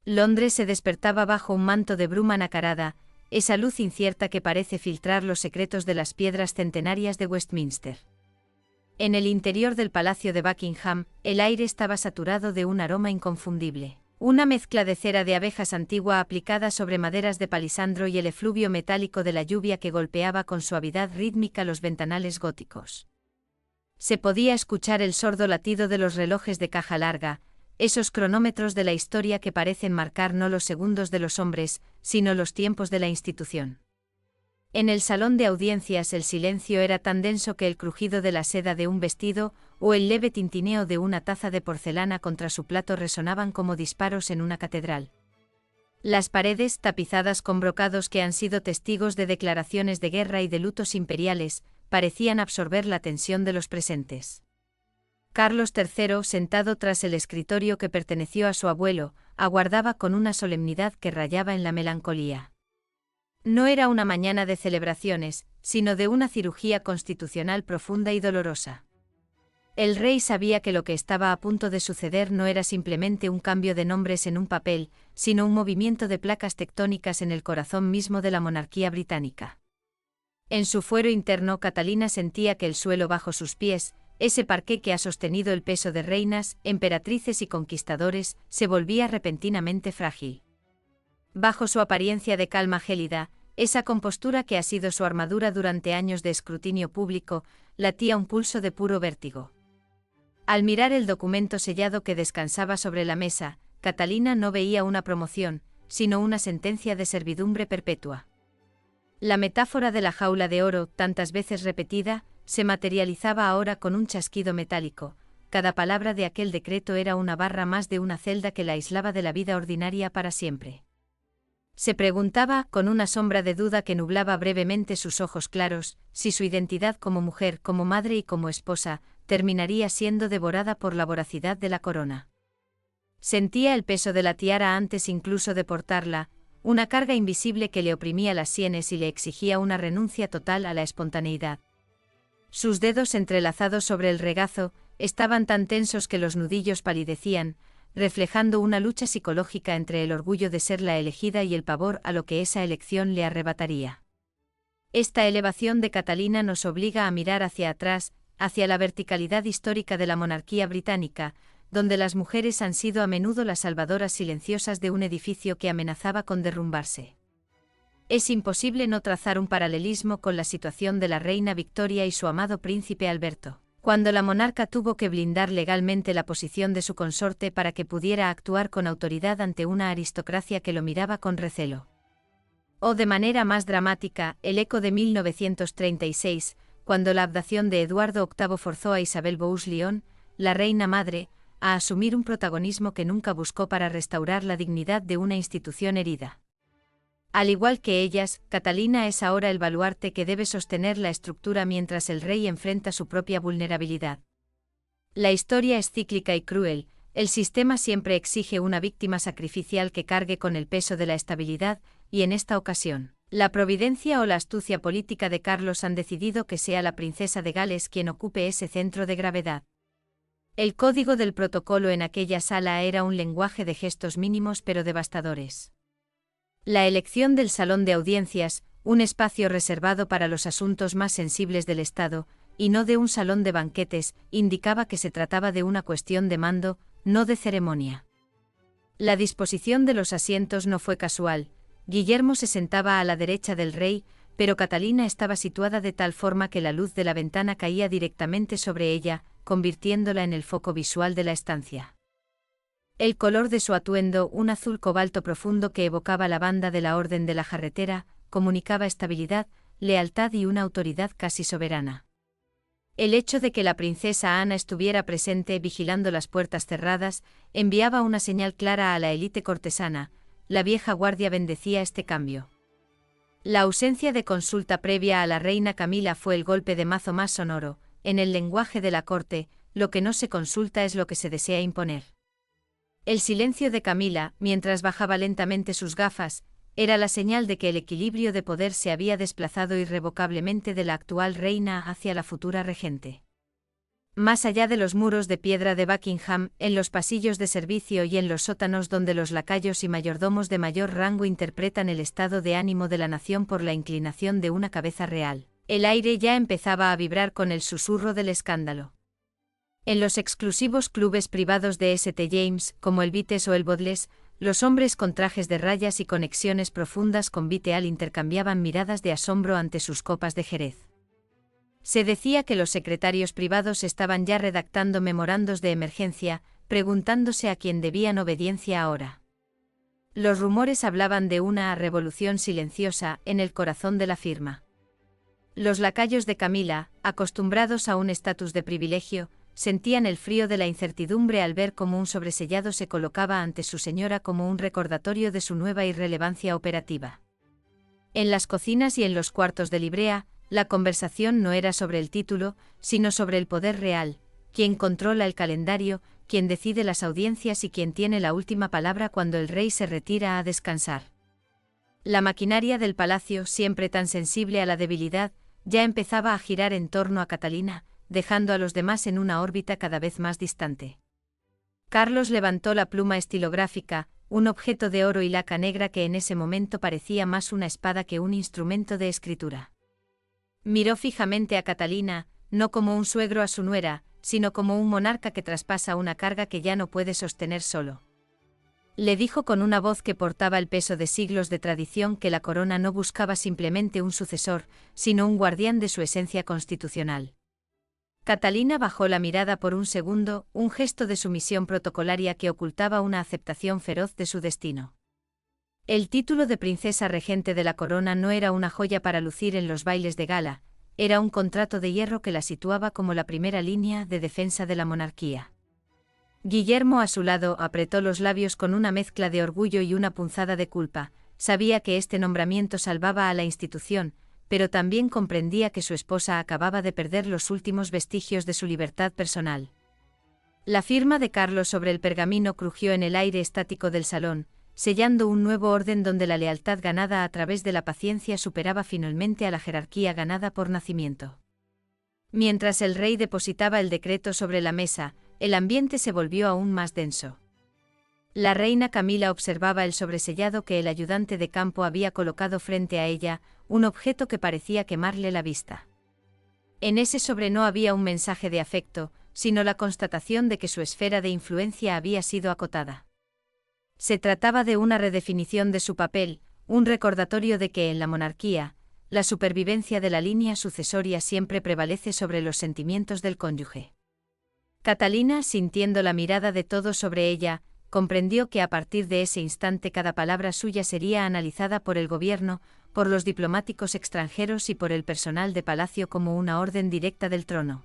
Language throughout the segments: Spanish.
Londres se despertaba bajo un manto de bruma nacarada, esa luz incierta que parece filtrar los secretos de las piedras centenarias de Westminster. En el interior del Palacio de Buckingham, el aire estaba saturado de un aroma inconfundible. Una mezcla de cera de abejas antigua aplicada sobre maderas de palisandro y el efluvio metálico de la lluvia que golpeaba con suavidad rítmica los ventanales góticos. Se podía escuchar el sordo latido de los relojes de caja larga, esos cronómetros de la historia que parecen marcar no los segundos de los hombres, sino los tiempos de la institución. En el salón de audiencias el silencio era tan denso que el crujido de la seda de un vestido o el leve tintineo de una taza de porcelana contra su plato resonaban como disparos en una catedral. Las paredes, tapizadas con brocados que han sido testigos de declaraciones de guerra y de lutos imperiales, parecían absorber la tensión de los presentes. Carlos III, sentado tras el escritorio que perteneció a su abuelo, aguardaba con una solemnidad que rayaba en la melancolía. No era una mañana de celebraciones, sino de una cirugía constitucional profunda y dolorosa. El rey sabía que lo que estaba a punto de suceder no era simplemente un cambio de nombres en un papel, sino un movimiento de placas tectónicas en el corazón mismo de la monarquía británica. En su fuero interno Catalina sentía que el suelo bajo sus pies, ese parqué que ha sostenido el peso de reinas, emperatrices y conquistadores, se volvía repentinamente frágil. Bajo su apariencia de calma gélida, esa compostura que ha sido su armadura durante años de escrutinio público, latía un pulso de puro vértigo. Al mirar el documento sellado que descansaba sobre la mesa, Catalina no veía una promoción, sino una sentencia de servidumbre perpetua. La metáfora de la jaula de oro, tantas veces repetida, se materializaba ahora con un chasquido metálico. Cada palabra de aquel decreto era una barra más de una celda que la aislaba de la vida ordinaria para siempre. Se preguntaba, con una sombra de duda que nublaba brevemente sus ojos claros, si su identidad como mujer, como madre y como esposa, terminaría siendo devorada por la voracidad de la corona. Sentía el peso de la tiara antes incluso de portarla, una carga invisible que le oprimía las sienes y le exigía una renuncia total a la espontaneidad. Sus dedos entrelazados sobre el regazo estaban tan tensos que los nudillos palidecían, reflejando una lucha psicológica entre el orgullo de ser la elegida y el pavor a lo que esa elección le arrebataría. Esta elevación de Catalina nos obliga a mirar hacia atrás, hacia la verticalidad histórica de la monarquía británica, donde las mujeres han sido a menudo las salvadoras silenciosas de un edificio que amenazaba con derrumbarse. Es imposible no trazar un paralelismo con la situación de la reina Victoria y su amado príncipe Alberto, cuando la monarca tuvo que blindar legalmente la posición de su consorte para que pudiera actuar con autoridad ante una aristocracia que lo miraba con recelo. O de manera más dramática, el eco de 1936, cuando la abdación de Eduardo VIII forzó a Isabel Bouche-Lyon, la reina madre, a asumir un protagonismo que nunca buscó para restaurar la dignidad de una institución herida. Al igual que ellas, Catalina es ahora el baluarte que debe sostener la estructura mientras el rey enfrenta su propia vulnerabilidad. La historia es cíclica y cruel, el sistema siempre exige una víctima sacrificial que cargue con el peso de la estabilidad, y en esta ocasión, la providencia o la astucia política de Carlos han decidido que sea la princesa de Gales quien ocupe ese centro de gravedad. El código del protocolo en aquella sala era un lenguaje de gestos mínimos pero devastadores. La elección del salón de audiencias, un espacio reservado para los asuntos más sensibles del Estado, y no de un salón de banquetes, indicaba que se trataba de una cuestión de mando, no de ceremonia. La disposición de los asientos no fue casual. Guillermo se sentaba a la derecha del rey, pero Catalina estaba situada de tal forma que la luz de la ventana caía directamente sobre ella, convirtiéndola en el foco visual de la estancia. El color de su atuendo, un azul cobalto profundo que evocaba la banda de la Orden de la Jarretera, comunicaba estabilidad, lealtad y una autoridad casi soberana. El hecho de que la princesa Ana estuviera presente vigilando las puertas cerradas, enviaba una señal clara a la élite cortesana. La vieja guardia bendecía este cambio. La ausencia de consulta previa a la reina Camila fue el golpe de mazo más sonoro. En el lenguaje de la corte, lo que no se consulta es lo que se desea imponer. El silencio de Camila, mientras bajaba lentamente sus gafas, era la señal de que el equilibrio de poder se había desplazado irrevocablemente de la actual reina hacia la futura regente. Más allá de los muros de piedra de Buckingham, en los pasillos de servicio y en los sótanos donde los lacayos y mayordomos de mayor rango interpretan el estado de ánimo de la nación por la inclinación de una cabeza real, el aire ya empezaba a vibrar con el susurro del escándalo. En los exclusivos clubes privados de St. James, como el Vites o el Bodles, los hombres con trajes de rayas y conexiones profundas con Viteal intercambiaban miradas de asombro ante sus copas de Jerez. Se decía que los secretarios privados estaban ya redactando memorandos de emergencia, preguntándose a quién debían obediencia ahora. Los rumores hablaban de una revolución silenciosa en el corazón de la firma. Los lacayos de Camila, acostumbrados a un estatus de privilegio, sentían el frío de la incertidumbre al ver cómo un sobresellado se colocaba ante su señora como un recordatorio de su nueva irrelevancia operativa. En las cocinas y en los cuartos de librea, la conversación no era sobre el título, sino sobre el poder real, quien controla el calendario, quien decide las audiencias y quien tiene la última palabra cuando el rey se retira a descansar. La maquinaria del palacio, siempre tan sensible a la debilidad, ya empezaba a girar en torno a Catalina, dejando a los demás en una órbita cada vez más distante. Carlos levantó la pluma estilográfica, un objeto de oro y laca negra que en ese momento parecía más una espada que un instrumento de escritura. Miró fijamente a Catalina, no como un suegro a su nuera, sino como un monarca que traspasa una carga que ya no puede sostener solo. Le dijo con una voz que portaba el peso de siglos de tradición que la corona no buscaba simplemente un sucesor, sino un guardián de su esencia constitucional. Catalina bajó la mirada por un segundo, un gesto de sumisión protocolaria que ocultaba una aceptación feroz de su destino. El título de princesa regente de la corona no era una joya para lucir en los bailes de gala, era un contrato de hierro que la situaba como la primera línea de defensa de la monarquía. Guillermo a su lado apretó los labios con una mezcla de orgullo y una punzada de culpa, sabía que este nombramiento salvaba a la institución, pero también comprendía que su esposa acababa de perder los últimos vestigios de su libertad personal. La firma de Carlos sobre el pergamino crujió en el aire estático del salón, sellando un nuevo orden donde la lealtad ganada a través de la paciencia superaba finalmente a la jerarquía ganada por nacimiento. Mientras el rey depositaba el decreto sobre la mesa, el ambiente se volvió aún más denso. La reina Camila observaba el sobresellado que el ayudante de campo había colocado frente a ella, un objeto que parecía quemarle la vista. En ese sobre no había un mensaje de afecto, sino la constatación de que su esfera de influencia había sido acotada. Se trataba de una redefinición de su papel, un recordatorio de que en la monarquía, la supervivencia de la línea sucesoria siempre prevalece sobre los sentimientos del cónyuge. Catalina, sintiendo la mirada de todos sobre ella, comprendió que a partir de ese instante cada palabra suya sería analizada por el gobierno, por los diplomáticos extranjeros y por el personal de palacio como una orden directa del trono.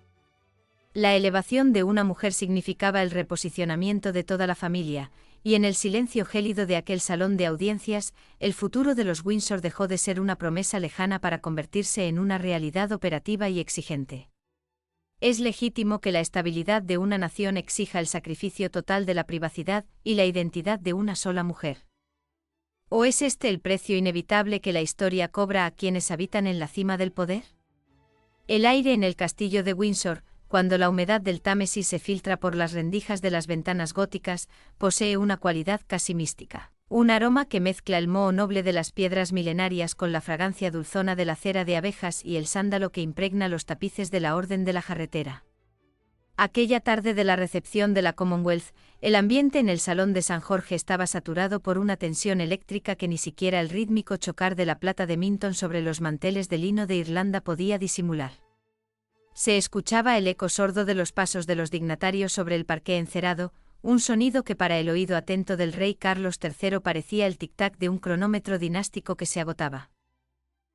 La elevación de una mujer significaba el reposicionamiento de toda la familia, y en el silencio gélido de aquel salón de audiencias, el futuro de los Windsor dejó de ser una promesa lejana para convertirse en una realidad operativa y exigente. Es legítimo que la estabilidad de una nación exija el sacrificio total de la privacidad y la identidad de una sola mujer. ¿O es este el precio inevitable que la historia cobra a quienes habitan en la cima del poder? El aire en el castillo de Windsor, cuando la humedad del Támesis se filtra por las rendijas de las ventanas góticas, posee una cualidad casi mística. Un aroma que mezcla el moho noble de las piedras milenarias con la fragancia dulzona de la cera de abejas y el sándalo que impregna los tapices de la Orden de la Jarretera. Aquella tarde de la recepción de la Commonwealth, el ambiente en el Salón de San Jorge estaba saturado por una tensión eléctrica que ni siquiera el rítmico chocar de la plata de Minton sobre los manteles de lino de Irlanda podía disimular. Se escuchaba el eco sordo de los pasos de los dignatarios sobre el parqué encerado, un sonido que para el oído atento del rey Carlos III parecía el tic-tac de un cronómetro dinástico que se agotaba.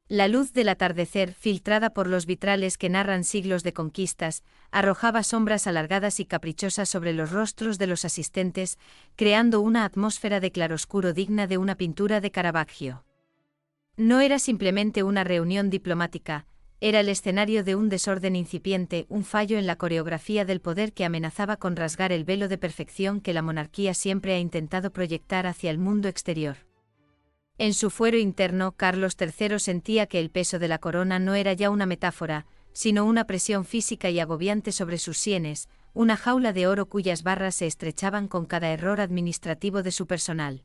La luz del atardecer, filtrada por los vitrales que narran siglos de conquistas, arrojaba sombras alargadas y caprichosas sobre los rostros de los asistentes, creando una atmósfera de claroscuro digna de una pintura de Caravaggio. No era simplemente una reunión diplomática, era el escenario de un desorden incipiente, un fallo en la coreografía del poder que amenazaba con rasgar el velo de perfección que la monarquía siempre ha intentado proyectar hacia el mundo exterior. En su fuero interno, Carlos III sentía que el peso de la corona no era ya una metáfora, sino una presión física y agobiante sobre sus sienes, una jaula de oro cuyas barras se estrechaban con cada error administrativo de su personal.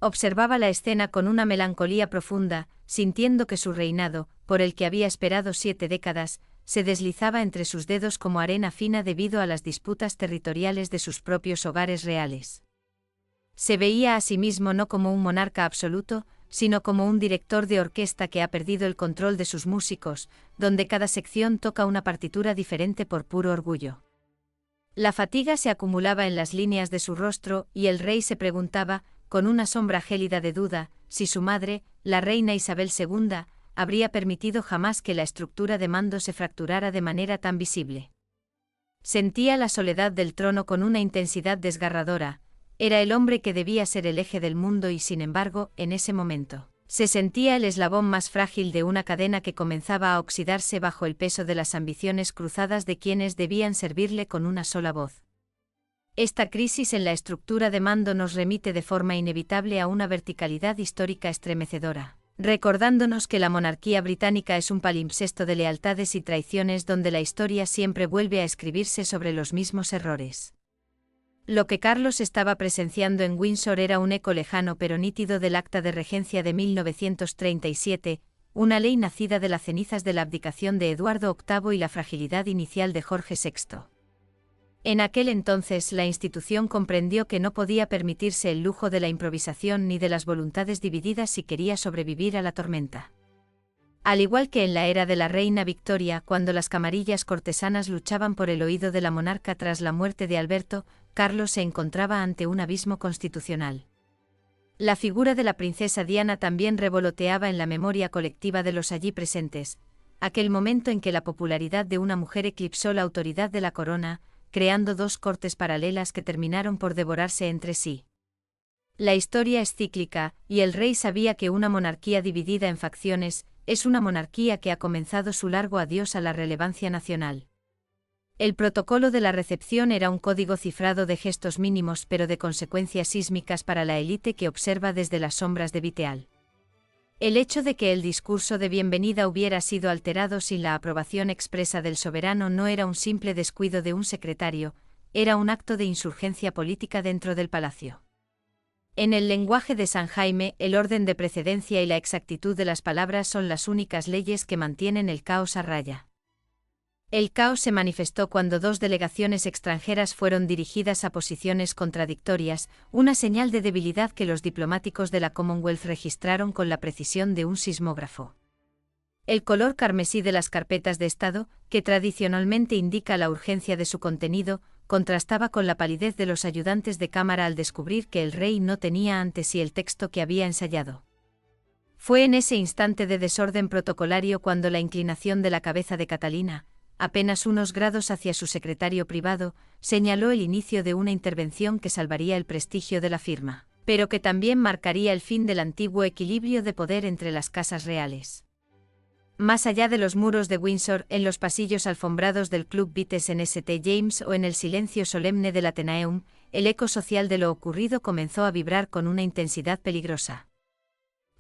Observaba la escena con una melancolía profunda, sintiendo que su reinado, por el que había esperado 7 décadas, se deslizaba entre sus dedos como arena fina debido a las disputas territoriales de sus propios hogares reales. Se veía a sí mismo no como un monarca absoluto, sino como un director de orquesta que ha perdido el control de sus músicos, donde cada sección toca una partitura diferente por puro orgullo. La fatiga se acumulaba en las líneas de su rostro y el rey se preguntaba, con una sombra gélida de duda, si su madre, la reina Isabel II, habría permitido jamás que la estructura de mando se fracturara de manera tan visible. Sentía la soledad del trono con una intensidad desgarradora. Era el hombre que debía ser el eje del mundo y, sin embargo, en ese momento, se sentía el eslabón más frágil de una cadena que comenzaba a oxidarse bajo el peso de las ambiciones cruzadas de quienes debían servirle con una sola voz. Esta crisis en la estructura de mando nos remite de forma inevitable a una verticalidad histórica estremecedora, recordándonos que la monarquía británica es un palimpsesto de lealtades y traiciones donde la historia siempre vuelve a escribirse sobre los mismos errores. Lo que Carlos estaba presenciando en Windsor era un eco lejano pero nítido del Acta de Regencia de 1937, una ley nacida de las cenizas de la abdicación de Eduardo VIII y la fragilidad inicial de Jorge VI. En aquel entonces la institución comprendió que no podía permitirse el lujo de la improvisación ni de las voluntades divididas si quería sobrevivir a la tormenta. Al igual que en la era de la reina Victoria, cuando las camarillas cortesanas luchaban por el oído de la monarca tras la muerte de Alberto, Carlos se encontraba ante un abismo constitucional. La figura de la princesa Diana también revoloteaba en la memoria colectiva de los allí presentes, aquel momento en que la popularidad de una mujer eclipsó la autoridad de la corona, creando 2 cortes paralelas que terminaron por devorarse entre sí. La historia es cíclica, y el rey sabía que una monarquía dividida en facciones es una monarquía que ha comenzado su largo adiós a la relevancia nacional. El protocolo de la recepción era un código cifrado de gestos mínimos pero de consecuencias sísmicas para la élite que observa desde las sombras de Viteal. El hecho de que el discurso de bienvenida hubiera sido alterado sin la aprobación expresa del soberano no era un simple descuido de un secretario, era un acto de insurgencia política dentro del palacio. En el lenguaje de San Jaime, el orden de precedencia y la exactitud de las palabras son las únicas leyes que mantienen el caos a raya. El caos se manifestó cuando 2 delegaciones extranjeras fueron dirigidas a posiciones contradictorias, una señal de debilidad que los diplomáticos de la Commonwealth registraron con la precisión de un sismógrafo. El color carmesí de las carpetas de Estado, que tradicionalmente indica la urgencia de su contenido, contrastaba con la palidez de los ayudantes de cámara al descubrir que el rey no tenía ante sí el texto que había ensayado. Fue en ese instante de desorden protocolario cuando la inclinación de la cabeza de Catalina, apenas unos grados hacia su secretario privado, señaló el inicio de una intervención que salvaría el prestigio de la firma, pero que también marcaría el fin del antiguo equilibrio de poder entre las casas reales. Más allá de los muros de Windsor, en los pasillos alfombrados del Club Vites en St. James o en el silencio solemne del Athenaeum, el eco social de lo ocurrido comenzó a vibrar con una intensidad peligrosa.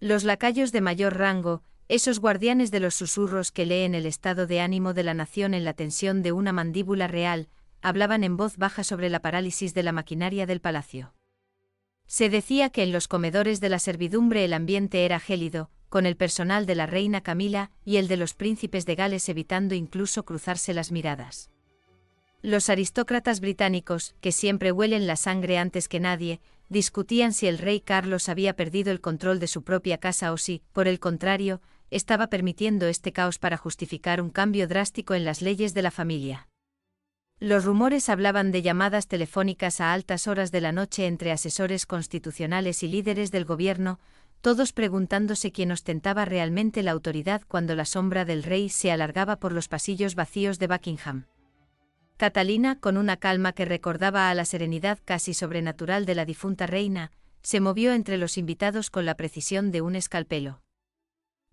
Los lacayos de mayor rango, esos guardianes de los susurros que leen el estado de ánimo de la nación en la tensión de una mandíbula real, hablaban en voz baja sobre la parálisis de la maquinaria del palacio. Se decía que en los comedores de la servidumbre el ambiente era gélido, con el personal de la reina Camila y el de los príncipes de Gales evitando incluso cruzarse las miradas. Los aristócratas británicos, que siempre huelen la sangre antes que nadie, discutían si el rey Carlos había perdido el control de su propia casa o si, por el contrario, estaba permitiendo este caos para justificar un cambio drástico en las leyes de la familia. Los rumores hablaban de llamadas telefónicas a altas horas de la noche entre asesores constitucionales y líderes del gobierno, todos preguntándose quién ostentaba realmente la autoridad cuando la sombra del rey se alargaba por los pasillos vacíos de Buckingham. Catalina, con una calma que recordaba a la serenidad casi sobrenatural de la difunta reina, se movió entre los invitados con la precisión de un escalpelo.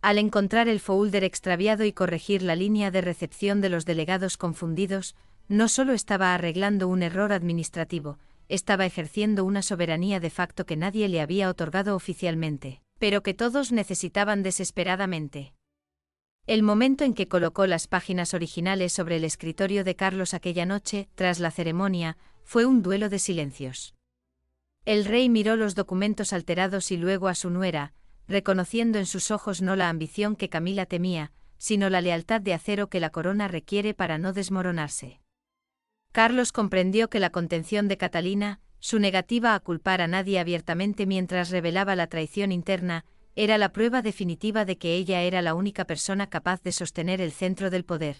Al encontrar el folder extraviado y corregir la línea de recepción de los delegados confundidos, no solo estaba arreglando un error administrativo, estaba ejerciendo una soberanía de facto que nadie le había otorgado oficialmente, pero que todos necesitaban desesperadamente. El momento en que colocó las páginas originales sobre el escritorio de Carlos aquella noche, tras la ceremonia, fue un duelo de silencios. El rey miró los documentos alterados y luego a su nuera, reconociendo en sus ojos no la ambición que Camila temía, sino la lealtad de acero que la corona requiere para no desmoronarse. Carlos comprendió que la contención de Catalina, su negativa a culpar a nadie abiertamente mientras revelaba la traición interna, era la prueba definitiva de que ella era la única persona capaz de sostener el centro del poder.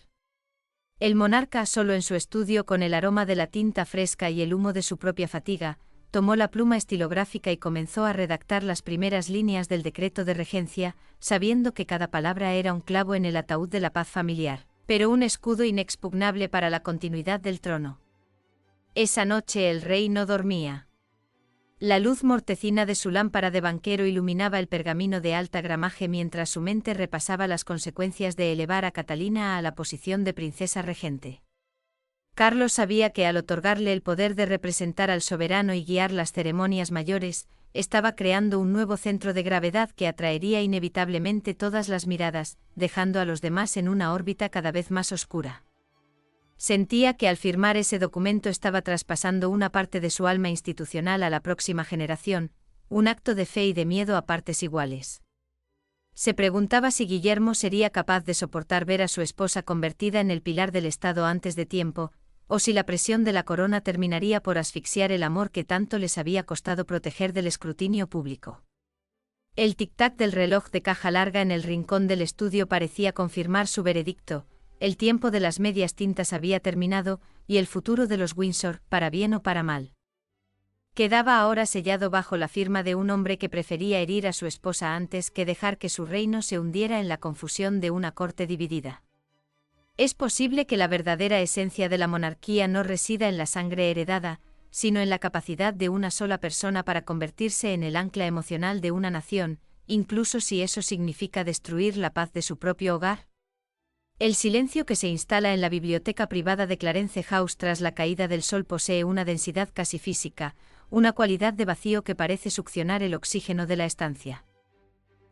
El monarca, solo en su estudio con el aroma de la tinta fresca y el humo de su propia fatiga, tomó la pluma estilográfica y comenzó a redactar las primeras líneas del decreto de regencia, sabiendo que cada palabra era un clavo en el ataúd de la paz familiar, pero un escudo inexpugnable para la continuidad del trono. Esa noche el rey no dormía. La luz mortecina de su lámpara de banquero iluminaba el pergamino de alta gramaje mientras su mente repasaba las consecuencias de elevar a Catalina a la posición de princesa regente. Carlos sabía que al otorgarle el poder de representar al soberano y guiar las ceremonias mayores, estaba creando un nuevo centro de gravedad que atraería inevitablemente todas las miradas, dejando a los demás en una órbita cada vez más oscura. Sentía que al firmar ese documento estaba traspasando una parte de su alma institucional a la próxima generación, un acto de fe y de miedo a partes iguales. Se preguntaba si Guillermo sería capaz de soportar ver a su esposa convertida en el pilar del Estado antes de tiempo, o si la presión de la corona terminaría por asfixiar el amor que tanto les había costado proteger del escrutinio público. El tic-tac del reloj de caja larga en el rincón del estudio parecía confirmar su veredicto: el tiempo de las medias tintas había terminado, y el futuro de los Windsor, para bien o para mal, quedaba ahora sellado bajo la firma de un hombre que prefería herir a su esposa antes que dejar que su reino se hundiera en la confusión de una corte dividida. Es posible que la verdadera esencia de la monarquía no resida en la sangre heredada, sino en la capacidad de una sola persona para convertirse en el ancla emocional de una nación, incluso si eso significa destruir la paz de su propio hogar. El silencio que se instala en la biblioteca privada de Clarence House tras la caída del sol posee una densidad casi física, una cualidad de vacío que parece succionar el oxígeno de la estancia.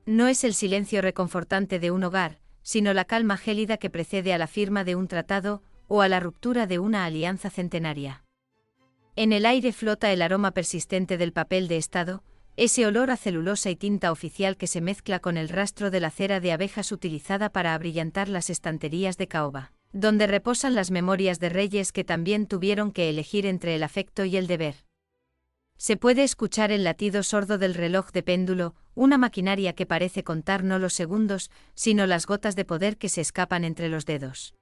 No es el silencio reconfortante de un hogar, sino la calma gélida que precede a la firma de un tratado, o a la ruptura de una alianza centenaria. En el aire flota el aroma persistente del papel de Estado, ese olor a celulosa y tinta oficial que se mezcla con el rastro de la cera de abejas utilizada para abrillantar las estanterías de caoba, donde reposan las memorias de reyes que también tuvieron que elegir entre el afecto y el deber. Se puede escuchar el latido sordo del reloj de péndulo, una maquinaria que parece contar no los segundos, sino las gotas de poder que se escapan entre los dedos.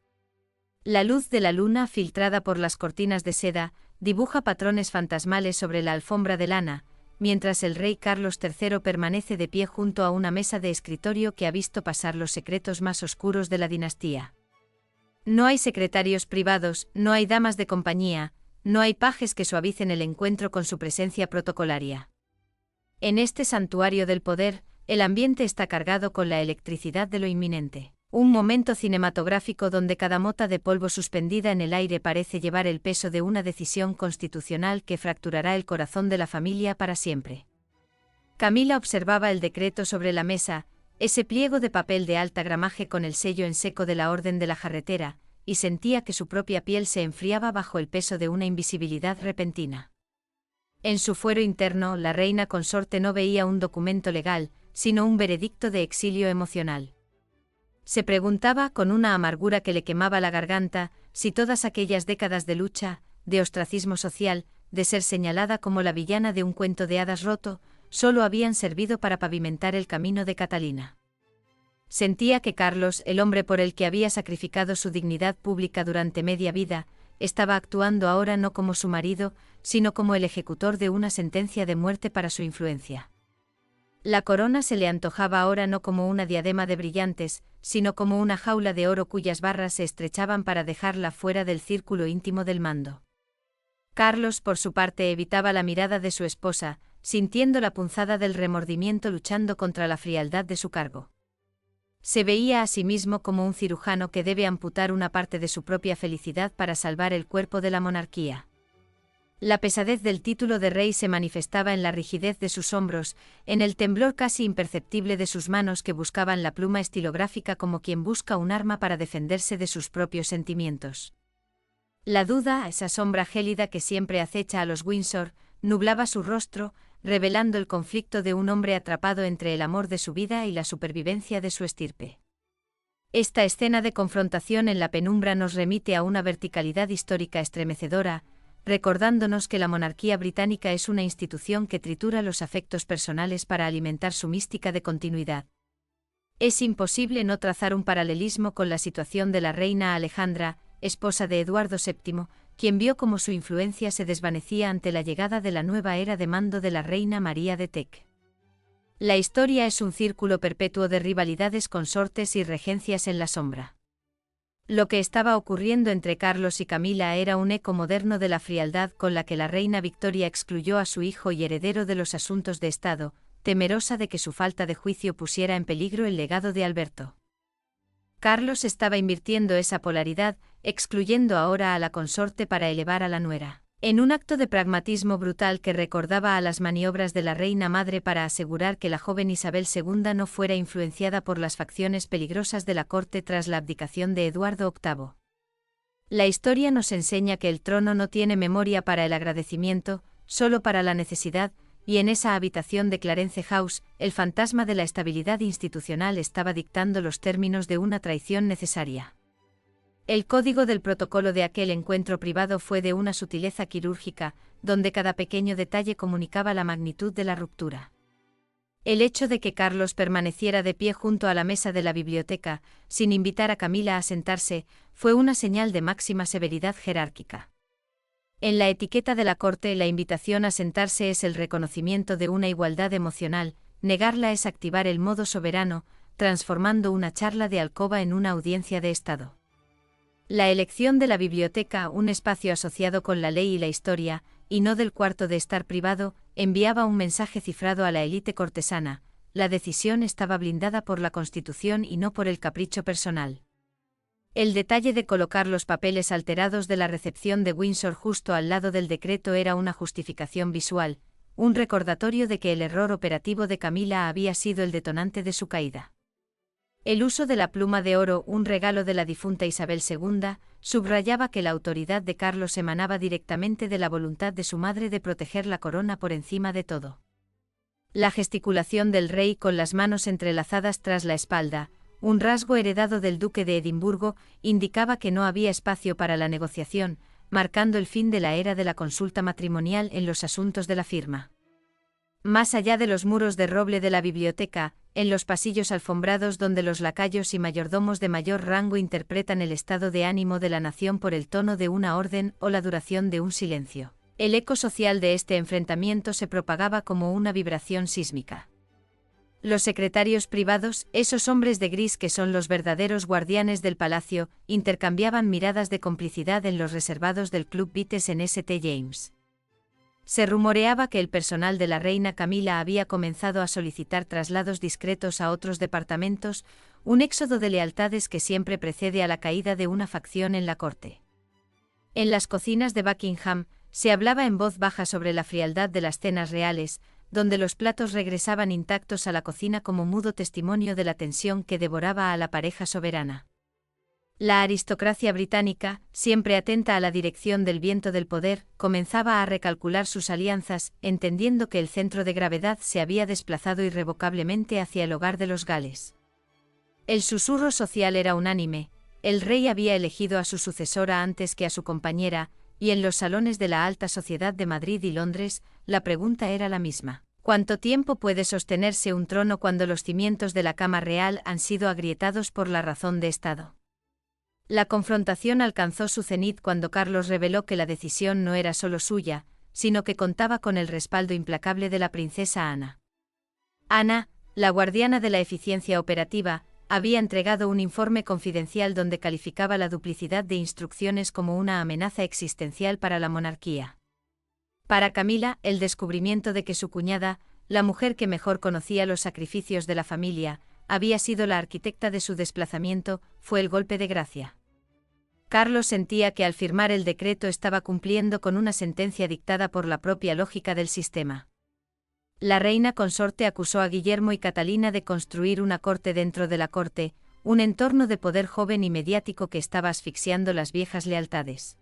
La luz de la luna, filtrada por las cortinas de seda, dibuja patrones fantasmales sobre la alfombra de lana, mientras el rey Carlos III permanece de pie junto a una mesa de escritorio que ha visto pasar los secretos más oscuros de la dinastía. No hay secretarios privados, no hay damas de compañía, no hay pajes que suavicen el encuentro con su presencia protocolaria. En este santuario del poder, el ambiente está cargado con la electricidad de lo inminente. Un momento cinematográfico donde cada mota de polvo suspendida en el aire parece llevar el peso de una decisión constitucional que fracturará el corazón de la familia para siempre. Camila observaba el decreto sobre la mesa, ese pliego de papel de alta gramaje con el sello en seco de la Orden de la Jarretera, y sentía que su propia piel se enfriaba bajo el peso de una invisibilidad repentina. En su fuero interno, la reina consorte no veía un documento legal, sino un veredicto de exilio emocional. Se preguntaba, con una amargura que le quemaba la garganta, si todas aquellas décadas de lucha, de ostracismo social, de ser señalada como la villana de un cuento de hadas roto, solo habían servido para pavimentar el camino de Catalina. Sentía que Carlos, el hombre por el que había sacrificado su dignidad pública durante media vida, estaba actuando ahora no como su marido, sino como el ejecutor de una sentencia de muerte para su influencia. La corona se le antojaba ahora no como una diadema de brillantes, sino como una jaula de oro cuyas barras se estrechaban para dejarla fuera del círculo íntimo del mando. Carlos, por su parte, evitaba la mirada de su esposa, sintiendo la punzada del remordimiento luchando contra la frialdad de su cargo. Se veía a sí mismo como un cirujano que debe amputar una parte de su propia felicidad para salvar el cuerpo de la monarquía. La pesadez del título de rey se manifestaba en la rigidez de sus hombros, en el temblor casi imperceptible de sus manos que buscaban la pluma estilográfica como quien busca un arma para defenderse de sus propios sentimientos. La duda, esa sombra gélida que siempre acecha a los Windsor, nublaba su rostro, revelando el conflicto de un hombre atrapado entre el amor de su vida y la supervivencia de su estirpe. Esta escena de confrontación en la penumbra nos remite a una verticalidad histórica estremecedora, recordándonos que la monarquía británica es una institución que tritura los afectos personales para alimentar su mística de continuidad. Es imposible no trazar un paralelismo con la situación de la reina Alejandra, esposa de Eduardo VII, quien vio cómo su influencia se desvanecía ante la llegada de la nueva era de mando de la reina María de Teck. La historia es un círculo perpetuo de rivalidades, consortes y regencias en la sombra. Lo que estaba ocurriendo entre Carlos y Camila era un eco moderno de la frialdad con la que la reina Victoria excluyó a su hijo y heredero de los asuntos de Estado, temerosa de que su falta de juicio pusiera en peligro el legado de Alberto. Carlos estaba invirtiendo esa polaridad, excluyendo ahora a la consorte para elevar a la nuera, en un acto de pragmatismo brutal que recordaba a las maniobras de la reina madre para asegurar que la joven Isabel II no fuera influenciada por las facciones peligrosas de la corte tras la abdicación de Eduardo VIII. La historia nos enseña que el trono no tiene memoria para el agradecimiento, solo para la necesidad, y en esa habitación de Clarence House, el fantasma de la estabilidad institucional estaba dictando los términos de una traición necesaria. El código del protocolo de aquel encuentro privado fue de una sutileza quirúrgica, donde cada pequeño detalle comunicaba la magnitud de la ruptura. El hecho de que Carlos permaneciera de pie junto a la mesa de la biblioteca, sin invitar a Camila a sentarse, fue una señal de máxima severidad jerárquica. En la etiqueta de la corte, la invitación a sentarse es el reconocimiento de una igualdad emocional, negarla es activar el modo soberano, transformando una charla de alcoba en una audiencia de Estado. La elección de la biblioteca, un espacio asociado con la ley y la historia, y no del cuarto de estar privado, enviaba un mensaje cifrado a la élite cortesana: la decisión estaba blindada por la Constitución y no por el capricho personal. El detalle de colocar los papeles alterados de la recepción de Windsor justo al lado del decreto era una justificación visual, un recordatorio de que el error operativo de Camila había sido el detonante de su caída. El uso de la pluma de oro, un regalo de la difunta Isabel II, subrayaba que la autoridad de Carlos emanaba directamente de la voluntad de su madre de proteger la corona por encima de todo. La gesticulación del rey con las manos entrelazadas tras la espalda, un rasgo heredado del duque de Edimburgo, indicaba que no había espacio para la negociación, marcando el fin de la era de la consulta matrimonial en los asuntos de la firma. Más allá de los muros de roble de la biblioteca, en los pasillos alfombrados donde los lacayos y mayordomos de mayor rango interpretan el estado de ánimo de la nación por el tono de una orden o la duración de un silencio, el eco social de este enfrentamiento se propagaba como una vibración sísmica. Los secretarios privados, esos hombres de gris que son los verdaderos guardianes del palacio, intercambiaban miradas de complicidad en los reservados del Club Vites en St. James. Se rumoreaba que el personal de la reina Camila había comenzado a solicitar traslados discretos a otros departamentos, un éxodo de lealtades que siempre precede a la caída de una facción en la corte. En las cocinas de Buckingham, se hablaba en voz baja sobre la frialdad de las cenas reales, donde los platos regresaban intactos a la cocina como mudo testimonio de la tensión que devoraba a la pareja soberana. La aristocracia británica, siempre atenta a la dirección del viento del poder, comenzaba a recalcular sus alianzas, entendiendo que el centro de gravedad se había desplazado irrevocablemente hacia el hogar de los Gales. El susurro social era unánime: el rey había elegido a su sucesora antes que a su compañera, y en los salones de la alta sociedad de Madrid y Londres, la pregunta era la misma: ¿cuánto tiempo puede sostenerse un trono cuando los cimientos de la cama real han sido agrietados por la razón de Estado? La confrontación alcanzó su cenit cuando Carlos reveló que la decisión no era solo suya, sino que contaba con el respaldo implacable de la princesa Ana. Ana, la guardiana de la eficiencia operativa, había entregado un informe confidencial donde calificaba la duplicidad de instrucciones como una amenaza existencial para la monarquía. Para Camila, el descubrimiento de que su cuñada, la mujer que mejor conocía los sacrificios de la familia, había sido la arquitecta de su desplazamiento, fue el golpe de gracia. Carlos sentía que al firmar el decreto estaba cumpliendo con una sentencia dictada por la propia lógica del sistema. La reina consorte acusó a Guillermo y Catalina de construir una corte dentro de la corte, un entorno de poder joven y mediático que estaba asfixiando las viejas lealtades.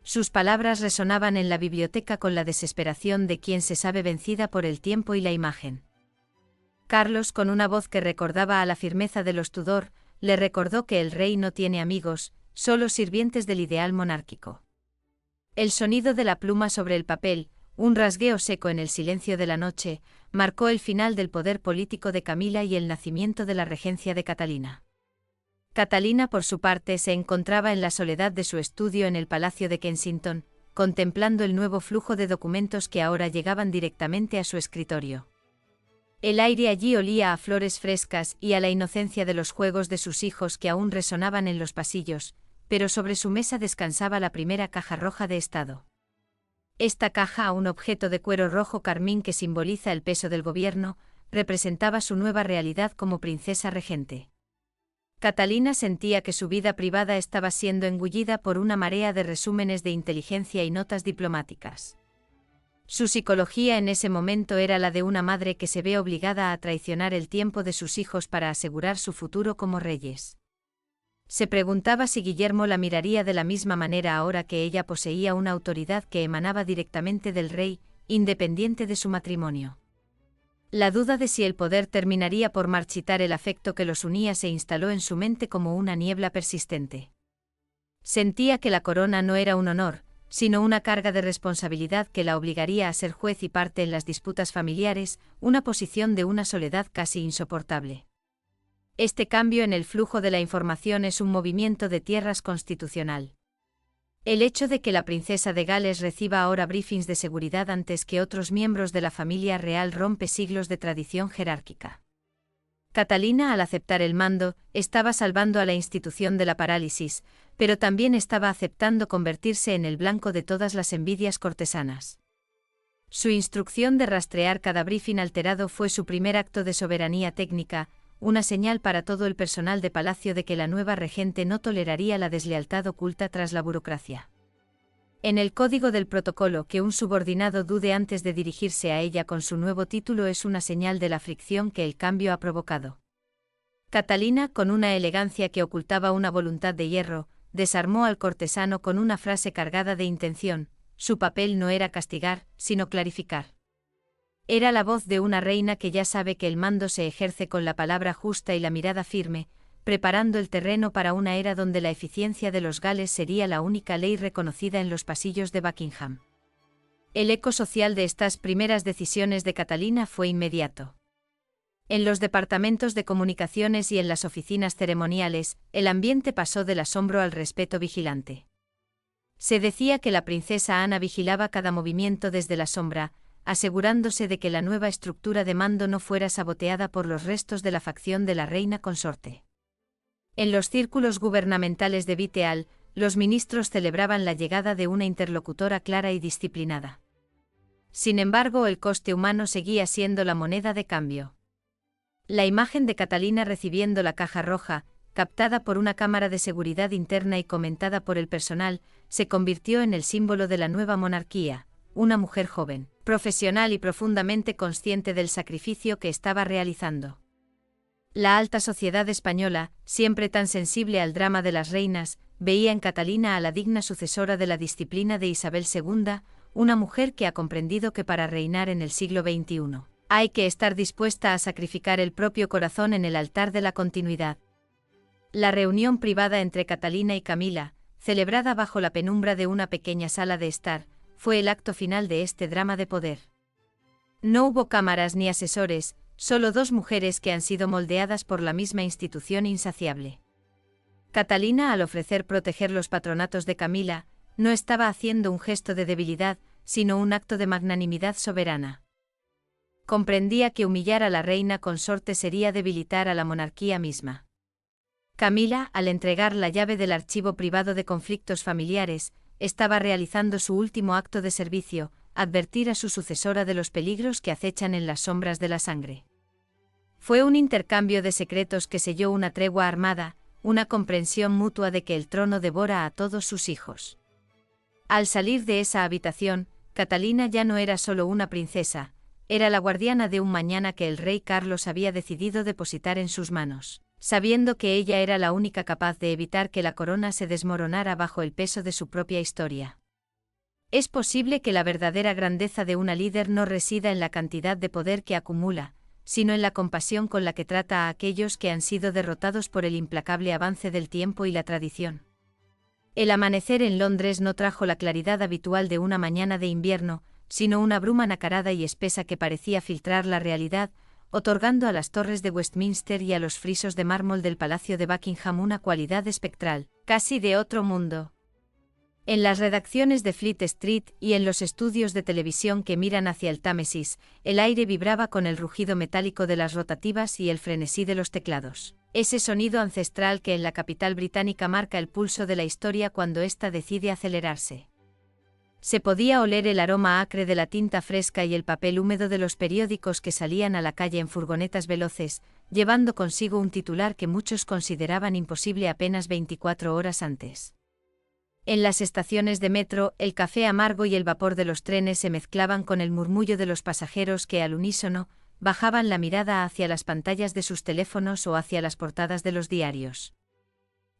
Sus palabras resonaban en la biblioteca con la desesperación de quien se sabe vencida por el tiempo y la imagen. Carlos, con una voz que recordaba a la firmeza de los Tudor, le recordó que el rey no tiene amigos, solo sirvientes del ideal monárquico. El sonido de la pluma sobre el papel, un rasgueo seco en el silencio de la noche, marcó el final del poder político de Camila y el nacimiento de la regencia de Catalina. Catalina, por su parte, se encontraba en la soledad de su estudio en el Palacio de Kensington, contemplando el nuevo flujo de documentos que ahora llegaban directamente a su escritorio. El aire allí olía a flores frescas y a la inocencia de los juegos de sus hijos que aún resonaban en los pasillos, pero sobre su mesa descansaba la primera caja roja de estado. Esta caja, un objeto de cuero rojo carmín que simboliza el peso del gobierno, representaba su nueva realidad como princesa regente. Catalina sentía que su vida privada estaba siendo engullida por una marea de resúmenes de inteligencia y notas diplomáticas. Su psicología en ese momento era la de una madre que se ve obligada a traicionar el tiempo de sus hijos para asegurar su futuro como reyes. Se preguntaba si Guillermo la miraría de la misma manera ahora que ella poseía una autoridad que emanaba directamente del rey, independiente de su matrimonio. La duda de si el poder terminaría por marchitar el afecto que los unía se instaló en su mente como una niebla persistente. Sentía que la corona no era un honor, sino una carga de responsabilidad que la obligaría a ser juez y parte en las disputas familiares, una posición de una soledad casi insoportable. Este cambio en el flujo de la información es un movimiento de tierras constitucional. El hecho de que la princesa de Gales reciba ahora briefings de seguridad antes que otros miembros de la familia real rompe siglos de tradición jerárquica. Catalina, al aceptar el mando, estaba salvando a la institución de la parálisis, pero también estaba aceptando convertirse en el blanco de todas las envidias cortesanas. Su instrucción de rastrear cada briefing alterado fue su primer acto de soberanía técnica, una señal para todo el personal de palacio de que la nueva regente no toleraría la deslealtad oculta tras la burocracia. En el código del protocolo, que un subordinado dude antes de dirigirse a ella con su nuevo título es una señal de la fricción que el cambio ha provocado. Catalina, con una elegancia que ocultaba una voluntad de hierro, desarmó al cortesano con una frase cargada de intención: su papel no era castigar, sino clarificar. Era la voz de una reina que ya sabe que el mando se ejerce con la palabra justa y la mirada firme, preparando el terreno para una era donde la eficiencia de los Gales sería la única ley reconocida en los pasillos de Buckingham. El eco social de estas primeras decisiones de Catalina fue inmediato. En los departamentos de comunicaciones y en las oficinas ceremoniales, el ambiente pasó del asombro al respeto vigilante. Se decía que la princesa Ana vigilaba cada movimiento desde la sombra, asegurándose de que la nueva estructura de mando no fuera saboteada por los restos de la facción de la reina consorte. En los círculos gubernamentales de Viteal, los ministros celebraban la llegada de una interlocutora clara y disciplinada. Sin embargo, el coste humano seguía siendo la moneda de cambio. La imagen de Catalina recibiendo la caja roja, captada por una cámara de seguridad interna y comentada por el personal, se convirtió en el símbolo de la nueva monarquía, una mujer joven, profesional y profundamente consciente del sacrificio que estaba realizando. La alta sociedad española, siempre tan sensible al drama de las reinas, veía en Catalina a la digna sucesora de la disciplina de Isabel II, una mujer que ha comprendido que para reinar en el siglo XXI, hay que estar dispuesta a sacrificar el propio corazón en el altar de la continuidad. La reunión privada entre Catalina y Camila, celebrada bajo la penumbra de una pequeña sala de estar, fue el acto final de este drama de poder. No hubo cámaras ni asesores, solo dos mujeres que han sido moldeadas por la misma institución insaciable. Catalina, al ofrecer proteger los patronatos de Camila, no estaba haciendo un gesto de debilidad, sino un acto de magnanimidad soberana. Comprendía que humillar a la reina consorte sería debilitar a la monarquía misma. Camila, al entregar la llave del archivo privado de conflictos familiares, estaba realizando su último acto de servicio, advertir a su sucesora de los peligros que acechan en las sombras de la sangre. Fue un intercambio de secretos que selló una tregua armada, una comprensión mutua de que el trono devora a todos sus hijos. Al salir de esa habitación, Catalina ya no era solo una princesa, era la guardiana de un mañana que el rey Carlos había decidido depositar en sus manos, sabiendo que ella era la única capaz de evitar que la corona se desmoronara bajo el peso de su propia historia. Es posible que la verdadera grandeza de una líder no resida en la cantidad de poder que acumula, sino en la compasión con la que trata a aquellos que han sido derrotados por el implacable avance del tiempo y la tradición. El amanecer en Londres no trajo la claridad habitual de una mañana de invierno, sino una bruma nacarada y espesa que parecía filtrar la realidad, otorgando a las torres de Westminster y a los frisos de mármol del Palacio de Buckingham una cualidad espectral, casi de otro mundo. En las redacciones de Fleet Street y en los estudios de televisión que miran hacia el Támesis, el aire vibraba con el rugido metálico de las rotativas y el frenesí de los teclados. Ese sonido ancestral que en la capital británica marca el pulso de la historia cuando ésta decide acelerarse. Se podía oler el aroma acre de la tinta fresca y el papel húmedo de los periódicos que salían a la calle en furgonetas veloces, llevando consigo un titular que muchos consideraban imposible apenas 24 horas antes. En las estaciones de metro, el café amargo y el vapor de los trenes se mezclaban con el murmullo de los pasajeros que, al unísono, bajaban la mirada hacia las pantallas de sus teléfonos o hacia las portadas de los diarios.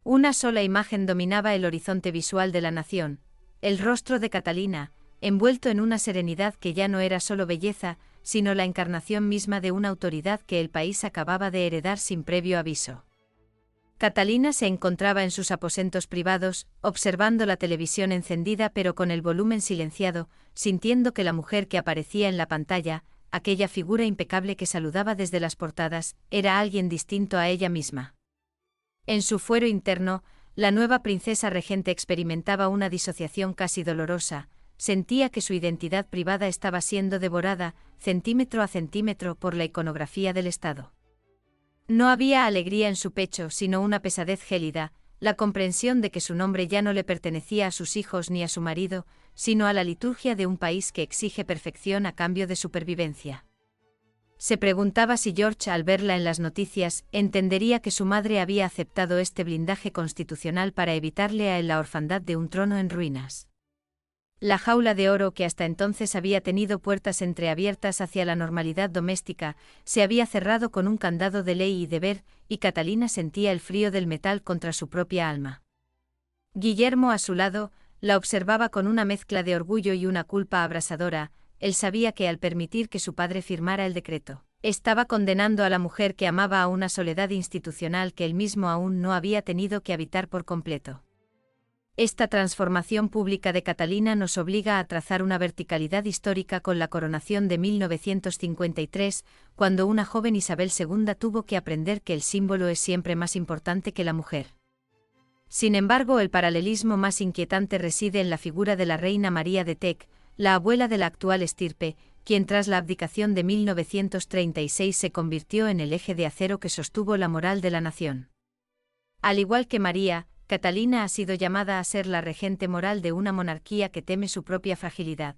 Una sola imagen dominaba el horizonte visual de la nación: el rostro de Catalina, envuelto en una serenidad que ya no era solo belleza, sino la encarnación misma de una autoridad que el país acababa de heredar sin previo aviso. Catalina se encontraba en sus aposentos privados, observando la televisión encendida pero con el volumen silenciado, sintiendo que la mujer que aparecía en la pantalla, aquella figura impecable que saludaba desde las portadas, era alguien distinto a ella misma. En su fuero interno, la nueva princesa regente experimentaba una disociación casi dolorosa, sentía que su identidad privada estaba siendo devorada, centímetro a centímetro, por la iconografía del Estado. No había alegría en su pecho, sino una pesadez gélida, la comprensión de que su nombre ya no le pertenecía a sus hijos ni a su marido, sino a la liturgia de un país que exige perfección a cambio de supervivencia. Se preguntaba si George, al verla en las noticias, entendería que su madre había aceptado este blindaje constitucional para evitarle a él la orfandad de un trono en ruinas. La jaula de oro que hasta entonces había tenido puertas entreabiertas hacia la normalidad doméstica, se había cerrado con un candado de ley y deber, y Catalina sentía el frío del metal contra su propia alma. Guillermo, a su lado, la observaba con una mezcla de orgullo y una culpa abrasadora. Él sabía que al permitir que su padre firmara el decreto, estaba condenando a la mujer que amaba a una soledad institucional que él mismo aún no había tenido que habitar por completo. Esta transformación pública de Catalina nos obliga a trazar una verticalidad histórica con la coronación de 1953, cuando una joven Isabel II tuvo que aprender que el símbolo es siempre más importante que la mujer. Sin embargo, el paralelismo más inquietante reside en la figura de la reina María de Teck, la abuela de la actual estirpe, quien tras la abdicación de 1936 se convirtió en el eje de acero que sostuvo la moral de la nación. Al igual que María, Catalina ha sido llamada a ser la regente moral de una monarquía que teme su propia fragilidad.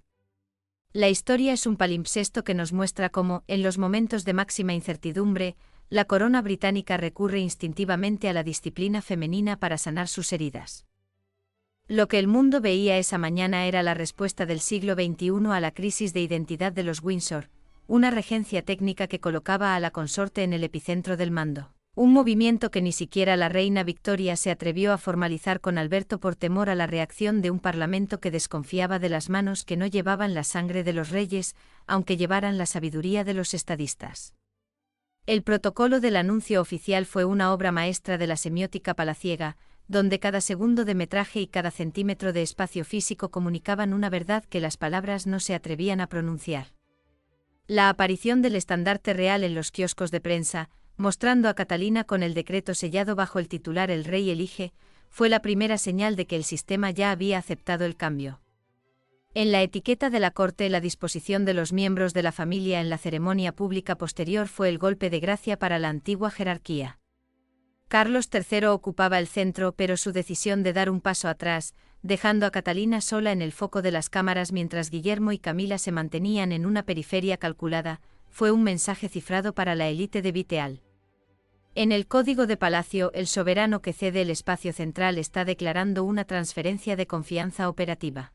La historia es un palimpsesto que nos muestra cómo, en los momentos de máxima incertidumbre, la corona británica recurre instintivamente a la disciplina femenina para sanar sus heridas. Lo que el mundo veía esa mañana era la respuesta del siglo XXI a la crisis de identidad de los Windsor, una regencia técnica que colocaba a la consorte en el epicentro del mando. Un movimiento que ni siquiera la reina Victoria se atrevió a formalizar con Alberto por temor a la reacción de un parlamento que desconfiaba de las manos que no llevaban la sangre de los reyes, aunque llevaran la sabiduría de los estadistas. El protocolo del anuncio oficial fue una obra maestra de la semiótica palaciega, donde cada segundo de metraje y cada centímetro de espacio físico comunicaban una verdad que las palabras no se atrevían a pronunciar. La aparición del estandarte real en los kioscos de prensa, mostrando a Catalina con el decreto sellado bajo el titular "El rey elige", fue la primera señal de que el sistema ya había aceptado el cambio. En la etiqueta de la corte, la disposición de los miembros de la familia en la ceremonia pública posterior fue el golpe de gracia para la antigua jerarquía. Carlos III ocupaba el centro, pero su decisión de dar un paso atrás, dejando a Catalina sola en el foco de las cámaras mientras Guillermo y Camila se mantenían en una periferia calculada, fue un mensaje cifrado para la élite de Viteal. En el código de palacio, el soberano que cede el espacio central está declarando una transferencia de confianza operativa.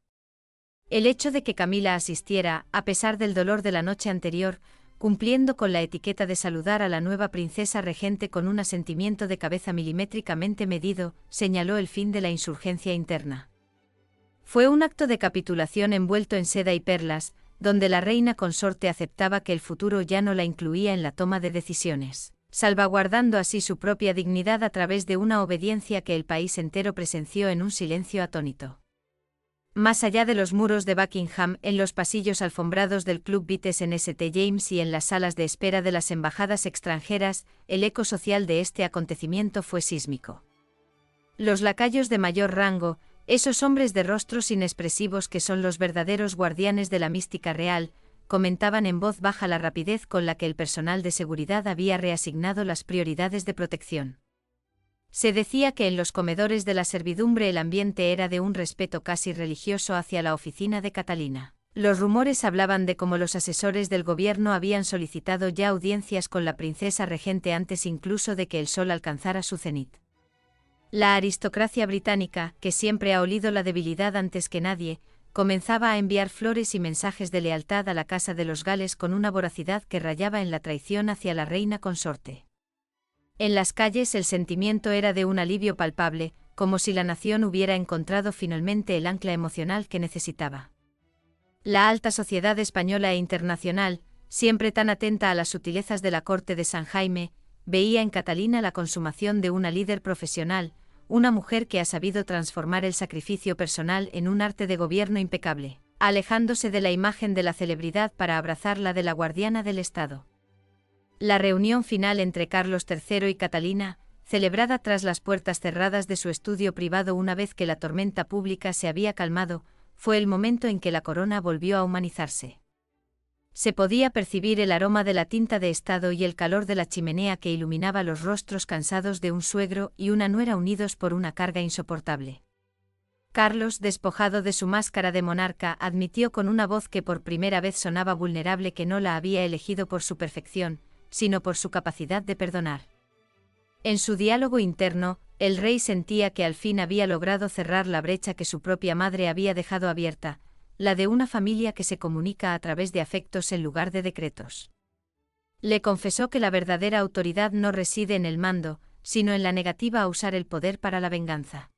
El hecho de que Camila asistiera, a pesar del dolor de la noche anterior, cumpliendo con la etiqueta de saludar a la nueva princesa regente con un asentimiento de cabeza milimétricamente medido, señaló el fin de la insurgencia interna. Fue un acto de capitulación envuelto en seda y perlas, donde la reina consorte aceptaba que el futuro ya no la incluía en la toma de decisiones, salvaguardando así su propia dignidad a través de una obediencia que el país entero presenció en un silencio atónito. Más allá de los muros de Buckingham, en los pasillos alfombrados del Club Vites en St. James y en las salas de espera de las embajadas extranjeras, el eco social de este acontecimiento fue sísmico. Los lacayos de mayor rango, esos hombres de rostros inexpresivos que son los verdaderos guardianes de la mística real, comentaban en voz baja la rapidez con la que el personal de seguridad había reasignado las prioridades de protección. Se decía que en los comedores de la servidumbre el ambiente era de un respeto casi religioso hacia la oficina de Catalina. Los rumores hablaban de cómo los asesores del gobierno habían solicitado ya audiencias con la princesa regente antes incluso de que el sol alcanzara su cenit. La aristocracia británica, que siempre ha olido la debilidad antes que nadie, comenzaba a enviar flores y mensajes de lealtad a la Casa de los Gales con una voracidad que rayaba en la traición hacia la reina consorte. En las calles el sentimiento era de un alivio palpable, como si la nación hubiera encontrado finalmente el ancla emocional que necesitaba. La alta sociedad española e internacional, siempre tan atenta a las sutilezas de la corte de San Jaime, veía en Catalina la consumación de una líder profesional, una mujer que ha sabido transformar el sacrificio personal en un arte de gobierno impecable, alejándose de la imagen de la celebridad para abrazar la de la guardiana del Estado. La reunión final entre Carlos III y Catalina, celebrada tras las puertas cerradas de su estudio privado una vez que la tormenta pública se había calmado, fue el momento en que la corona volvió a humanizarse. Se podía percibir el aroma de la tinta de Estado y el calor de la chimenea que iluminaba los rostros cansados de un suegro y una nuera unidos por una carga insoportable. Carlos, despojado de su máscara de monarca, admitió con una voz que por primera vez sonaba vulnerable que no la había elegido por su perfección, sino por su capacidad de perdonar. En su diálogo interno, el rey sentía que al fin había logrado cerrar la brecha que su propia madre había dejado abierta, la de una familia que se comunica a través de afectos en lugar de decretos. Le confesó que la verdadera autoridad no reside en el mando, sino en la negativa a usar el poder para la venganza.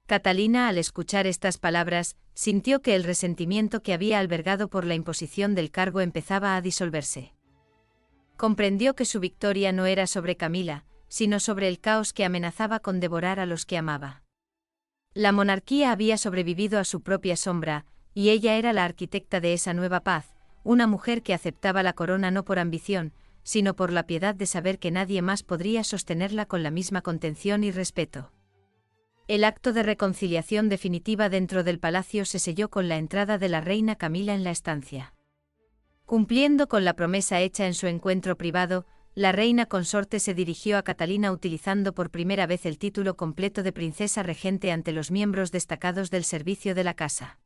Catalina, al escuchar estas palabras, sintió que el resentimiento que había albergado por la imposición del cargo empezaba a disolverse. Comprendió que su victoria no era sobre Camila, sino sobre el caos que amenazaba con devorar a los que amaba. La monarquía había sobrevivido a su propia sombra, y ella era la arquitecta de esa nueva paz, una mujer que aceptaba la corona no por ambición, sino por la piedad de saber que nadie más podría sostenerla con la misma contención y respeto. El acto de reconciliación definitiva dentro del palacio se selló con la entrada de la reina Camila en la estancia. Cumpliendo con la promesa hecha en su encuentro privado, la reina consorte se dirigió a Catalina utilizando por primera vez el título completo de princesa regente ante los miembros destacados del servicio de la casa.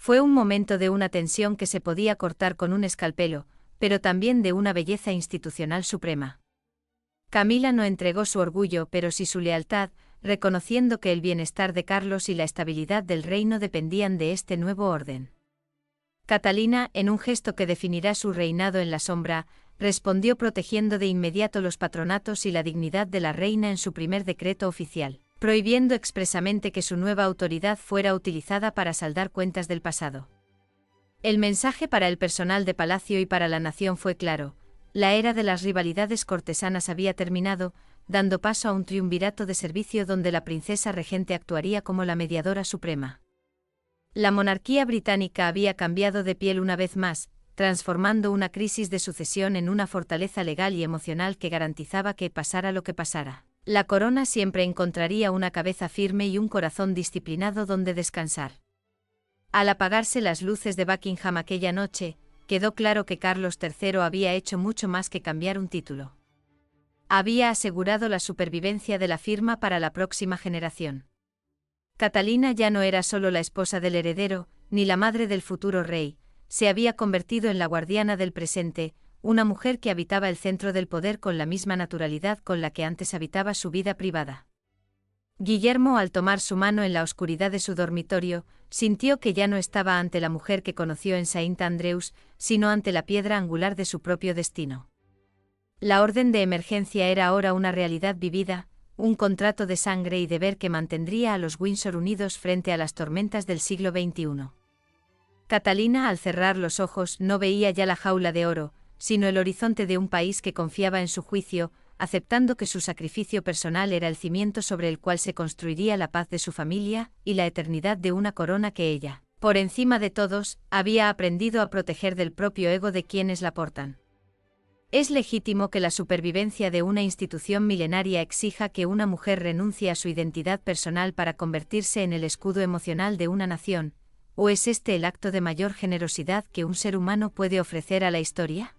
Fue un momento de una tensión que se podía cortar con un escalpelo, pero también de una belleza institucional suprema. Camila no entregó su orgullo pero sí su lealtad, reconociendo que el bienestar de Carlos y la estabilidad del reino dependían de este nuevo orden. Catalina, en un gesto que definirá su reinado en la sombra, respondió protegiendo de inmediato los patronatos y la dignidad de la reina en su primer decreto oficial, prohibiendo expresamente que su nueva autoridad fuera utilizada para saldar cuentas del pasado. El mensaje para el personal de palacio y para la nación fue claro: la era de las rivalidades cortesanas había terminado, dando paso a un triunvirato de servicio donde la princesa regente actuaría como la mediadora suprema. La monarquía británica había cambiado de piel una vez más, transformando una crisis de sucesión en una fortaleza legal y emocional que garantizaba que, pasara lo que pasara, la corona siempre encontraría una cabeza firme y un corazón disciplinado donde descansar. Al apagarse las luces de Buckingham aquella noche, quedó claro que Carlos III había hecho mucho más que cambiar un título. Había asegurado la supervivencia de la firma para la próxima generación. Catalina ya no era solo la esposa del heredero, ni la madre del futuro rey, se había convertido en la guardiana del presente, una mujer que habitaba el centro del poder con la misma naturalidad con la que antes habitaba su vida privada. Guillermo, al tomar su mano en la oscuridad de su dormitorio, sintió que ya no estaba ante la mujer que conoció en Saint Andrews, sino ante la piedra angular de su propio destino. La orden de emergencia era ahora una realidad vivida, un contrato de sangre y deber que mantendría a los Windsor unidos frente a las tormentas del siglo XXI. Catalina, al cerrar los ojos, no veía ya la jaula de oro, sino el horizonte de un país que confiaba en su juicio, aceptando que su sacrificio personal era el cimiento sobre el cual se construiría la paz de su familia y la eternidad de una corona que ella, por encima de todos, había aprendido a proteger del propio ego de quienes la portan. Es legítimo que la supervivencia de una institución milenaria exija que una mujer renuncie a su identidad personal para convertirse en el escudo emocional de una nación, ¿o es este el acto de mayor generosidad que un ser humano puede ofrecer a la historia?